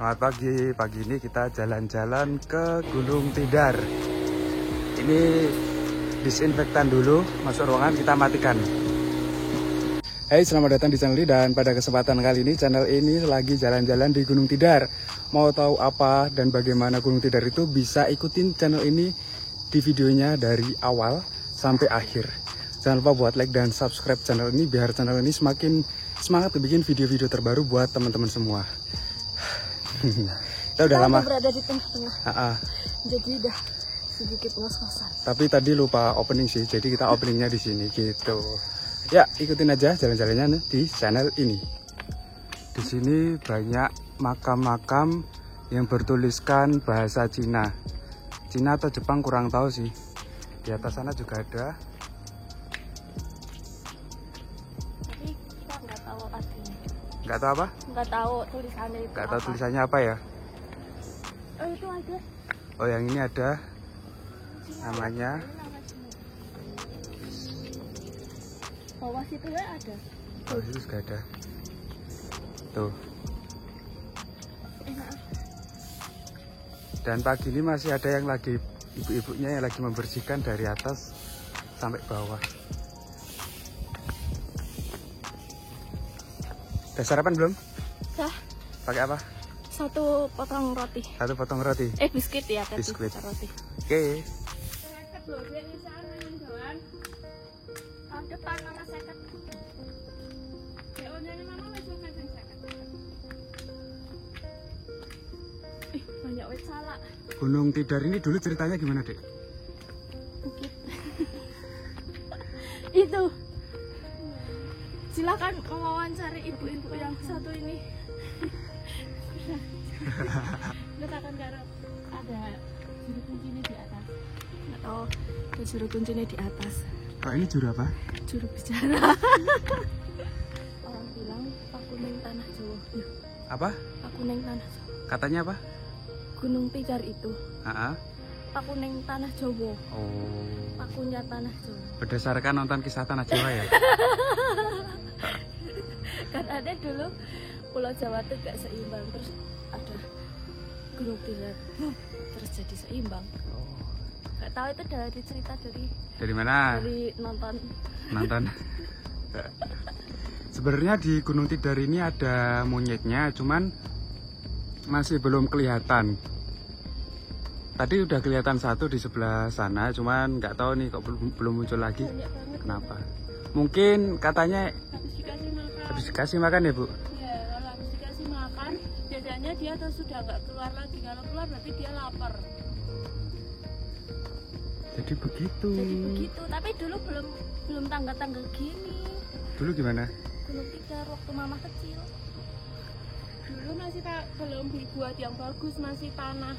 Selamat pagi. Pagi ini kita jalan-jalan ke Gunung Tidar. Ini disinfektan dulu, masuk ruangan kita matikan. Hai, selamat datang di channel ini, dan pada kesempatan kali ini channel ini lagi jalan-jalan di Gunung Tidar. Mau tahu apa dan bagaimana Gunung Tidar itu, bisa ikutin channel ini di videonya dari awal sampai akhir. Jangan lupa buat like dan subscribe channel ini biar channel ini semakin semangat bikin video-video terbaru buat teman-teman semua. Kita udah lama berada di tengah-tengah. Jadi udah sedikit ngos-ngosan. Tapi tadi lupa opening sih, jadi kita openingnya di sini gitu. Ya, ikutin aja jalan-jalannya di channel ini. Di sini banyak makam-makam yang bertuliskan bahasa Cina. Cina atau Jepang kurang tahu sih. Di atas sana juga ada. Tapi kita nggak tahu artinya. Nggak tahu apa? Nggak tahu tulisannya itu. Nggak tahu tulisannya apa ya? Oh, itu ada. Oh, yang ini ada namanya. Bawah situ ada. Oh, itu juga ada. Tuh. Dan pagi ini masih ada yang lagi, ibu-ibunya yang lagi membersihkan dari atas sampai bawah. Udah sarapan belum? Dah. Pakai apa? Satu potong roti. Satu potong roti. Biskuit ya, tadi. Biskuit. Roti. Oke. Depan mama seket. Banyak wit salak. Gunung Tidar ini dulu ceritanya gimana, Dek? Bukit. Itu. Silakan mewawancari ibu-ibu yang satu ini. Letakkan garap. Ada juru kuncinya di atas. Nggak tahu. Ada juru kuncinya di atas. Oh, ini juru apa? Juru bicara. Orang bilang Pakuning Tanah Jawa. Apa? Pakuning Tanah Jawa. Katanya apa? Gunung Tidar itu. Pakuning Tanah Jawa. Oh. Pakunya Tanah Jawa. Berdasarkan nonton kisah Tanah Jawa ya? Kan ada dulu Pulau Jawa itu gak seimbang, terus ada Gunung Tidar terus jadi seimbang. Gak tahu itu dari cerita dari mana? Dari nonton. Sebenarnya di Gunung Tidar ini ada monyetnya, cuman masih belum kelihatan. Tadi udah kelihatan satu di sebelah sana, cuman nggak tahu nih kok belum muncul lagi. Kenapa? Mungkin katanya habis dikasih makan ya, Bu? Ya, kalau habis dikasih makan, biasanya dia tuh sudah nggak keluar lagi. Kalau keluar berarti dia lapar. Jadi begitu. Tapi dulu belum tangga-tangga gini. Dulu gimana? Gunung Tidar waktu mama kecil. Dulu masih belum dibuat yang bagus, masih tanah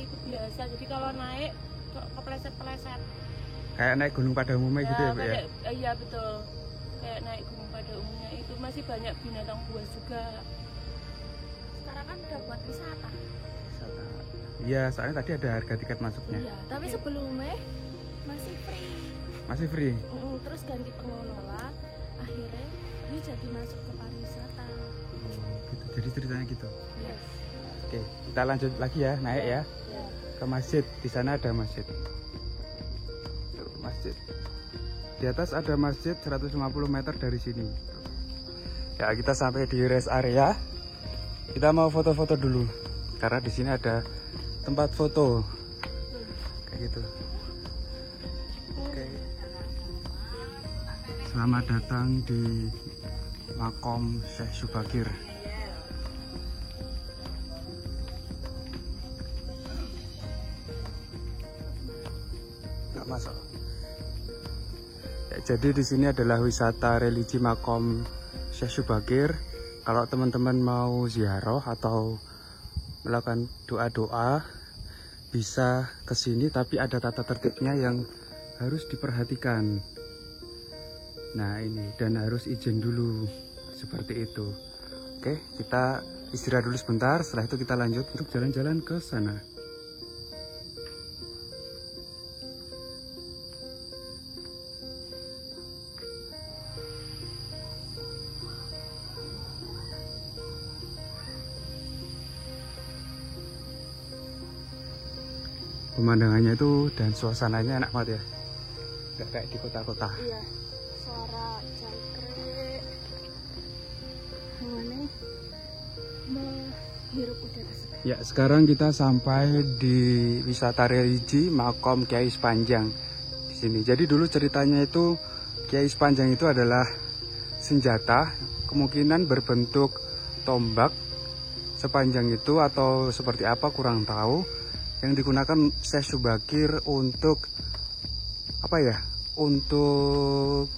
itu biasa. Jadi kalau naik kepleset-pleset. Kayak naik gunung pada umumnya gitu ya, Bu ya? Iya betul. Kayak naik gunung pada umumnya itu, masih banyak binatang buas juga. Sekarang kan udah buat wisata. Iya, soalnya tadi ada harga tiket masuknya. Iya, tapi sebelumnya masih free. Masih free? Terus ganti pengelola, akhirnya dia jadi masuk ke pariwisata. Oh, gitu. Jadi ceritanya gitu. Yes. Oke, kita lanjut lagi ya, naik ya. Ke masjid. Di sana ada masjid. Tuh, masjid. Di atas ada masjid 150 meter dari sini. Ya, kita sampai di rest area. Kita mau foto-foto dulu. Karena di sini ada tempat foto. Kayak gitu. Oke. Selamat datang di Makom Syekh Subakir. Nggak masuk. Ya, jadi di sini adalah wisata religi Makom Syekh Subakir. Kalau teman-teman mau ziarah atau melakukan doa-doa, bisa ke sini, tapi ada tata tertibnya yang harus diperhatikan. Nah, ini, dan harus izin dulu seperti itu. Oke, kita istirahat dulu sebentar, setelah itu kita lanjut untuk jalan-jalan ke sana. pemandangannya itu dan suasananya enak banget ya, nggak kayak di kota-kota. Iya, suara jangkrik, mana menghirup udara segar. Ya, sekarang kita sampai di wisata religi Makom Kiai Sepanjang di sini. Jadi dulu ceritanya itu Kiai Sepanjang itu adalah senjata, kemungkinan berbentuk tombak sepanjang itu atau seperti apa kurang tahu, yang digunakan Syekh Subakir untuk apa ya? Untuk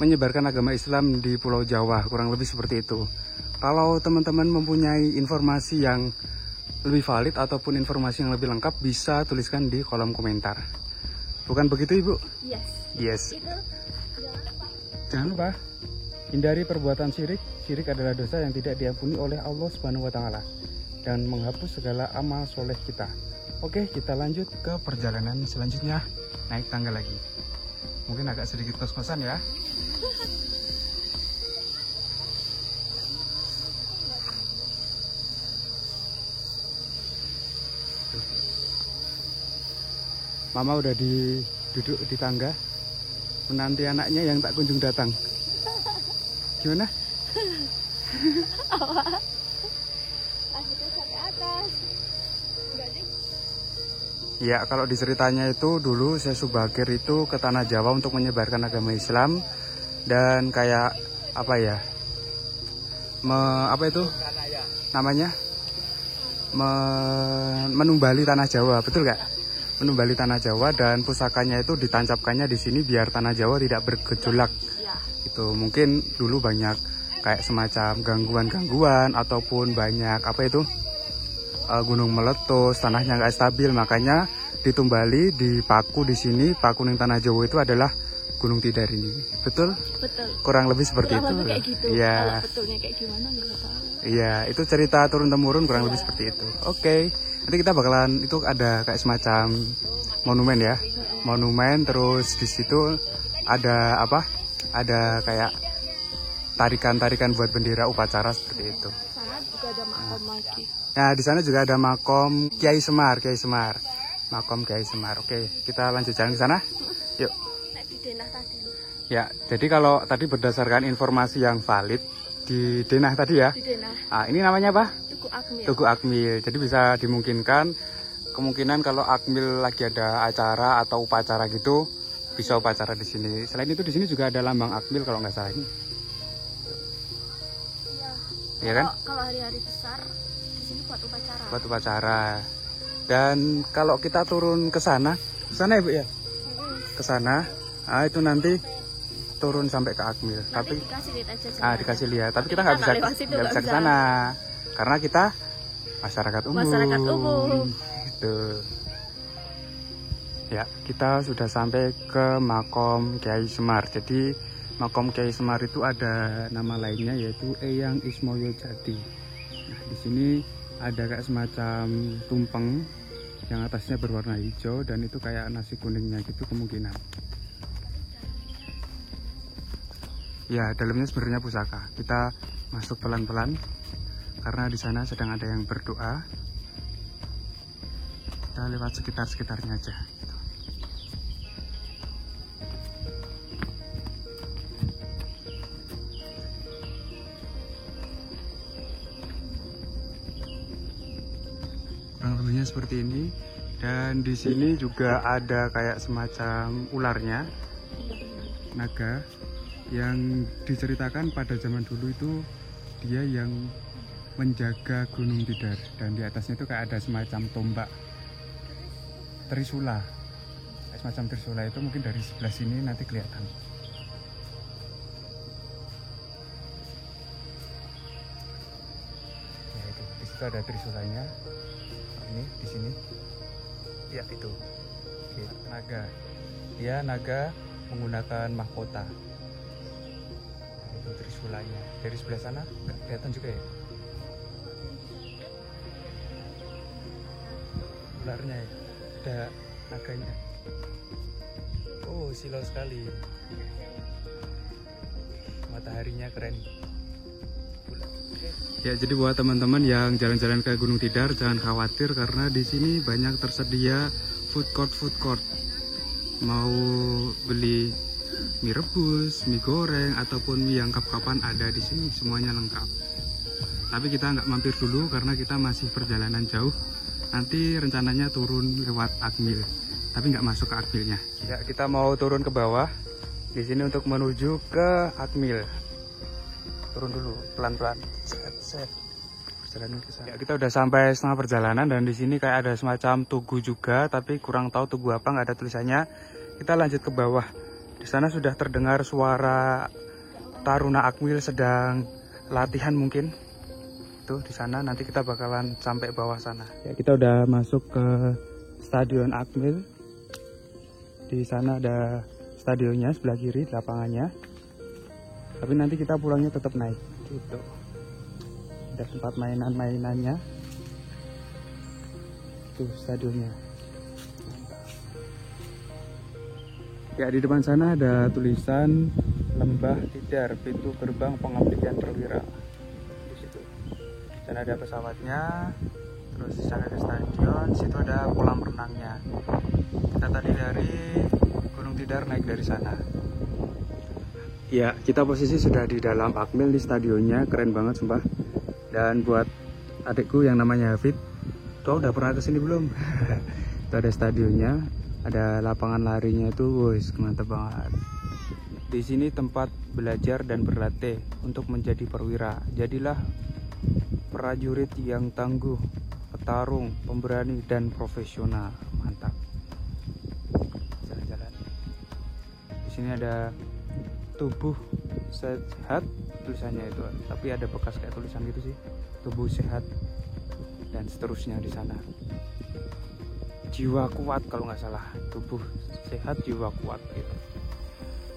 menyebarkan agama Islam di Pulau Jawa, kurang lebih seperti itu. Kalau teman-teman mempunyai informasi yang lebih valid ataupun informasi yang lebih lengkap, bisa tuliskan di kolom komentar. Bukan begitu, Ibu? Yes. Yes. Itu Jangan lupa hindari perbuatan syirik. Syirik adalah dosa yang tidak diampuni oleh Allah Subhanahu wa taala dan menghapus segala amal soleh kita. Oke, kita lanjut ke perjalanan selanjutnya, naik tangga lagi. Mungkin agak sedikit kos-kosan ya. Mama udah duduk di tangga menanti anaknya yang tak kunjung datang. Gimana? akhirnya sampai atas. Enggak sih? Ya, kalau di ceritanya itu dulu Syekh Subakir itu ke Tanah Jawa untuk menyebarkan agama Islam dan kayak apa ya? Apa itu? Namanya? Menumbali Tanah Jawa, betul nggak? Menumbali Tanah Jawa dan pusakanya itu ditancapkannya di sini biar Tanah Jawa tidak bergejolak. Ya. Itu mungkin dulu banyak kayak semacam gangguan-gangguan ataupun banyak apa itu? Gunung meletus, tanahnya nggak stabil, makanya ditumbali, dipaku di sini. Paku ning Tanah Jawa itu adalah Gunung Tidar ini, betul? Betul. Kurang lebih seperti kurang itu. lebih kayak gitu. Iya. Kalau betulnya kayak gimana nggak tahu. Iya, itu cerita turun temurun kurang lebih seperti itu. Oke, nanti kita bakalan itu ada kayak semacam monumen ya, monumen terus di situ ada apa? Ada kayak tarikan-tarikan buat bendera upacara seperti itu. Sana juga ada makom lagi. Nah, di sana juga ada makom Kiai Semar, makom Kiai Semar. Oke, kita lanjut jalan ke sana. Yuk. Nek di denah tadi. Ya, jadi kalau tadi berdasarkan informasi yang valid di denah tadi ya. Di denah. Ah, ini namanya apa? Tugu Akmil. Tugu Akmil. Jadi bisa dimungkinkan kemungkinan kalau Akmil lagi ada acara atau upacara gitu, bisa upacara di sini. Selain itu di sini juga ada lambang Akmil kalau nggak salah ini. Iya kan? Kalau hari-hari besar di sini buat upacara. Buat upacara. Dan kalau kita turun ke sana ya Bu ya? Ke sana, itu nanti turun sampai ke Akmil. Nanti Tapi dikasih lihat aja jalan. dikasih lihat. Tapi kita nggak bisa ke sana karena kita masyarakat umum. Masyarakat umum. Gitu. Ya, kita sudah sampai ke Makom Kiai Semar. Jadi Makom Kiai Semar itu ada nama lainnya yaitu Eyang Ismoyo Jati. Nah, di sini ada kayak semacam tumpeng yang atasnya berwarna hijau dan itu kayak nasi kuningnya gitu kemungkinan. Ya, dalamnya sebenarnya pusaka. Kita masuk pelan-pelan karena di sana sedang ada yang berdoa. Kita lewat sekitar-sekitarnya aja. Kurang lebihnya seperti ini. Dan di sini juga ada kayak semacam ularnya, naga, yang diceritakan pada zaman dulu itu dia yang menjaga Gunung Tidar, dan di atasnya itu kayak ada semacam tombak trisula, semacam trisula itu mungkin dari sebelah sini nanti kelihatan. Ya itu, di situ ada trisulanya. Ini di sini. Ya itu. Oke, naga. Dia naga menggunakan mahkota. Nah, itu trisulanya. Dari sebelah sana nggak kelihatan juga ya? Ularnya ya. Ada naganya. Oh, silau sekali. Mataharinya keren. Ya, jadi buat teman-teman yang jalan-jalan ke Gunung Tidar jangan khawatir karena di sini banyak tersedia food court. Mau beli mie rebus, mie goreng, ataupun mie yang kap-kapan ada di sini, semuanya lengkap. Tapi kita nggak mampir dulu karena kita masih perjalanan jauh. Nanti rencananya turun lewat Akmil, tapi nggak masuk ke Akmilnya. Ya, kita mau turun ke bawah di sini untuk menuju ke Akmil. Turun dulu, pelan-pelan. Set. Perjalanan ke sana. Ya, kita udah sampai setengah perjalanan dan di sini kayak ada semacam tugu juga, tapi kurang tahu tugu apa, nggak ada tulisannya. Kita lanjut ke bawah. Di sana sudah terdengar suara Taruna Akmil sedang latihan mungkin. Tuh di sana nanti kita bakalan sampai bawah sana. Ya, kita udah masuk ke Stadion Akmil. Di sana ada stadionnya sebelah kiri, lapangannya. Tapi nanti kita pulangnya tetap naik gitu. Ada tempat mainannya. Tuh stadionnya. Ya, di depan sana ada tulisan Lembah Tidar, pintu gerbang pengabdian perwira. Di situ. Dan ada pesawatnya. Terus di sana ada stadion, di situ ada kolam renangnya. Kita tadi dari Gunung Tidar naik dari sana. Ya, kita posisi sudah di dalam Akmil di stadionnya, keren banget sumpah. Dan buat adikku yang namanya Hafid, tuh udah pernah kesini belum? Itu ada stadionnya. Ada lapangan larinya itu, wis mantap banget. Di sini tempat belajar dan berlatih untuk menjadi perwira. Jadilah prajurit yang tangguh, petarung, pemberani dan profesional. Mantap. Jalan-jalan. Di sini ada tubuh sehat tulisannya itu, tapi ada bekas kayak tulisan gitu sih. Tubuh sehat dan seterusnya di sana. Jiwa kuat kalau nggak salah, tubuh sehat jiwa kuat gitu.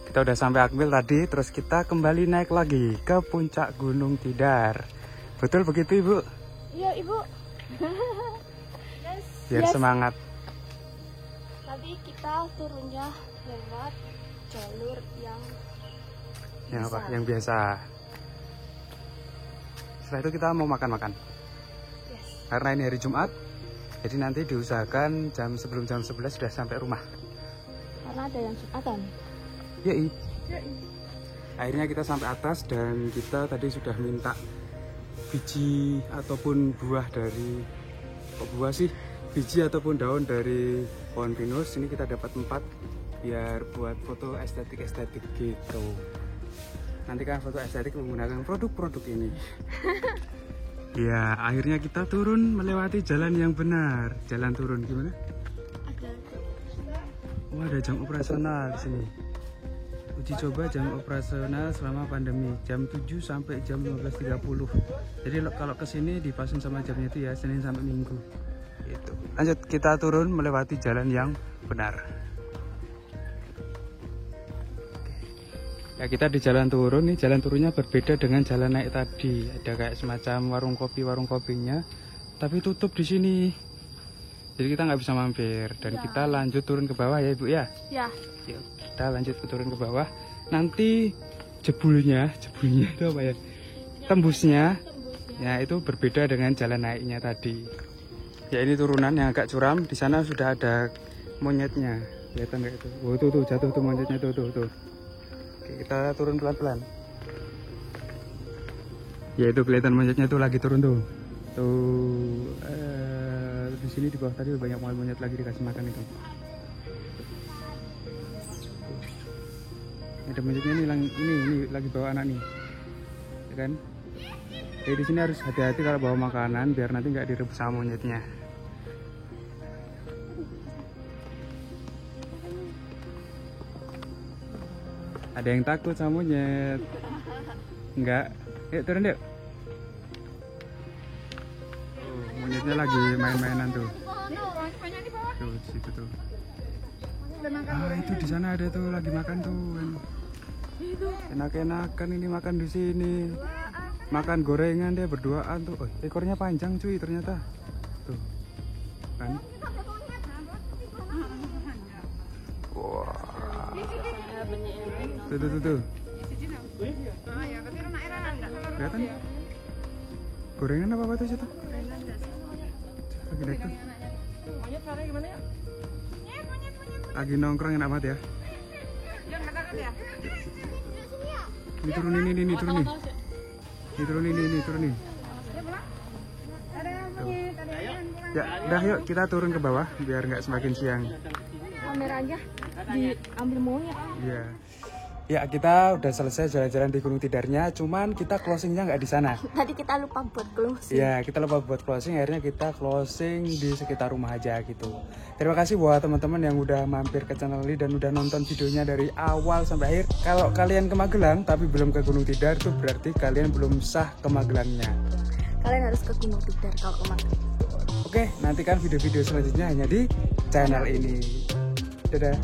Kita udah sampai Akmil tadi, terus kita kembali naik lagi ke puncak Gunung Tidar. Betul begitu Ibu? Iya Ibu. Biar semangat. Nanti kita turunnya lewat jalur yang apa? Yang biasa. Setelah itu kita mau makan-makan. Yes. Karena ini hari Jumat. Jadi nanti diusahakan sebelum jam 11 sudah sampai rumah. Karena ada yang Jumatan. Yoi. Akhirnya kita sampai atas dan kita tadi sudah minta biji ataupun buah dari biji ataupun daun dari pohon pinus. Ini kita dapat 4 biar buat foto estetik gitu. Nanti kan foto estetik menggunakan produk-produk ini. Ya, akhirnya kita turun melewati jalan yang benar. Jalan turun gimana? Ada jam operasional di sini. Uji coba jam operasional selama pandemi, jam 7 sampai jam 15.30. Jadi kalau kesini dipasin sama jamnya itu ya, Senin sampai Minggu. Gitu. Lanjut, kita turun melewati jalan yang benar. Ya, kita di jalan turun nih, jalan turunnya berbeda dengan jalan naik tadi. Ada kayak semacam warung kopinya, tapi tutup di sini. Jadi kita nggak bisa mampir dan kita lanjut turun ke bawah ya Ibu ya. Ya. Yuk, kita lanjut turun ke bawah. Nanti jebulnya itu apa ya? Tembusnya. Ya itu berbeda dengan jalan naiknya tadi. Ya ini turunan yang agak curam. Di sana sudah ada monyetnya. Kelihatan nggak itu? Oh tuh jatuh tuh monyetnya tuh. Oke, kita turun pelan-pelan. Ya itu kelihatan monyetnya tuh lagi turun tuh. Di sini di bawah tadi banyak monyet lagi dikasih makan itu. Ada monyetnya nih, ini lagi bawa anak nih, ya kan? Jadi di sini harus hati-hati kalau bawa makanan biar nanti nggak direbus sama monyetnya. Ada yang takut sama monyet? Enggak? Yuk turun yuk. Monyetnya lagi main-mainan tuh. Tuh di situ tuh. Itu di sana ada tuh lagi makan tuh. Enak-enakan ini makan di sini. Makan gorengan dia berduaan tuh. Oh, ekornya panjang cuy ternyata. Tuh. Kan? Wah. Tuh. Kelihatan? Gorengan apa tuh situ? Lagi naik tuh. Lagi nongkrong enak banget ya. Ini turun ini turun nih. Ini turun ini turun nih. Ya, udah yuk kita turun ke bawah biar nggak semakin siang. Kameranya diambil monyet. Iya. Ya, kita udah selesai jalan-jalan di Gunung Tidarnya, cuman kita closingnya nggak di sana. Tadi kita lupa buat closing. Iya, kita lupa buat closing, akhirnya kita closing di sekitar rumah aja gitu. Terima kasih buat teman-teman yang udah mampir ke channel ini dan udah nonton videonya dari awal sampai akhir. Kalau kalian ke Magelang tapi belum ke Gunung Tidar, itu berarti kalian belum sah ke Magelangnya. Kalian harus ke Gunung Tidar kalau ke Magelang. Oke, nantikan video-video selanjutnya hanya di channel ini. Dadah.